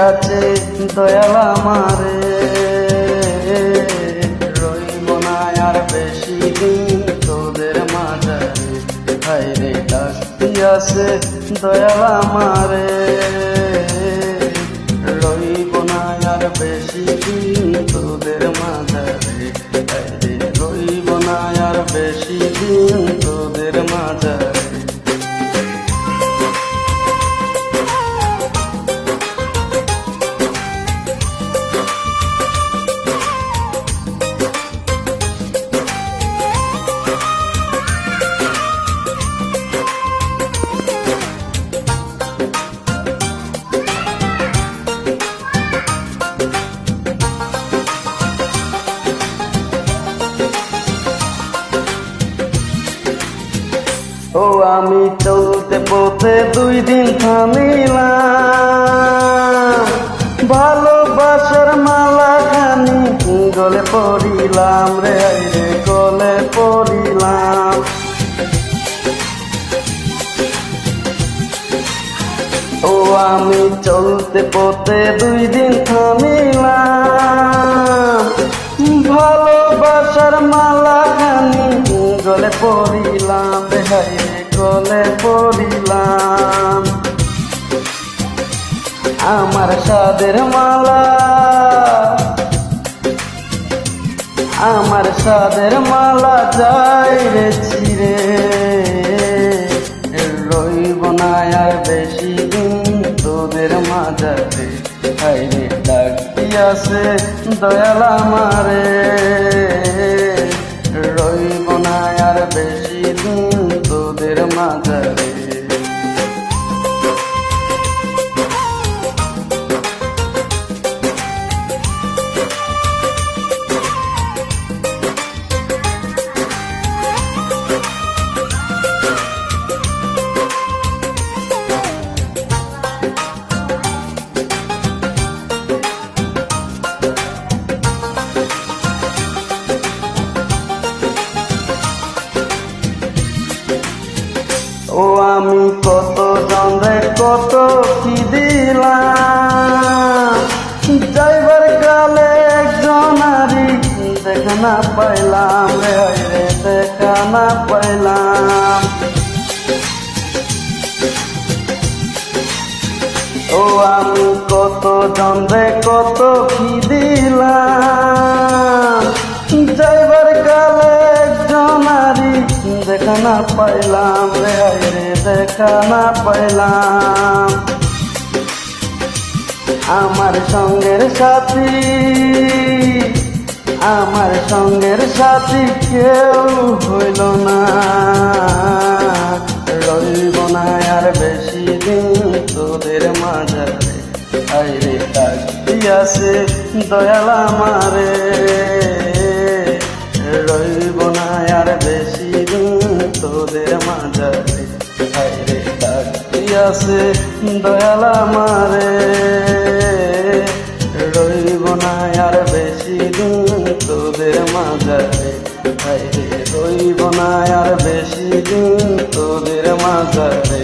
আছে দয়াল আমারে, রইব না আর বেশি দিন তোদের মাঝারে। হায়রে ডাকতি আছে দয়াল আমারে, রইব না আর বেশি দিন তোদের মাঝারে। হায়রে রইব না আর বেশি দিন তোদের মাঝারে। ও আমি চলতে পথে 2 দিন থামিলাম, ভালোবাসার মালা খানি গলে পড়িলাম রে, রে গলে পড়িলাম। ও আমি চলতে পথে 2 দিন থামিলাম, ভালোবাসার মালা খানি গলে পড়িলাম রে, গলে পড়িলাম। আমার সাদের মালা, আমার সাদের মালা যাই রে ছিঁড়ে, রইব না আর বেশি দিন তোদের মাঝারে। হায়রে ডাকতি আছে দয়াল আমারে, রইব না আর বেশি দিন তোদের মাঝারে। ও আমি কত জনরে কত কি দিলাম, যাইবার কালে একজনারি দেখা না পাইলাম রে, রে দেখা না পাইলাম। ও আমি কত জনরে কত কি দিলাম, যাইবার কালে একজনারি দেখা না পাইলাম রে, রে দেখা না পাইলাম। আমার সঙ্গের সাথী, আমার সঙ্গের সাথী কেউ হইল না, রইব না আর বেশি দিন তোদের মাঝারে। হায়রে ডাকতি আছে দয়াল আমারে, রইব না আর বেশি দিন তোদের মাঝারে। হায়রে ডাকতি আছে দয়াল আমারে, রইব না আর বেশি দিন তোদের মাঝারে। হায়রে রইব না আর বেশি দিন তোদের মাঝারে।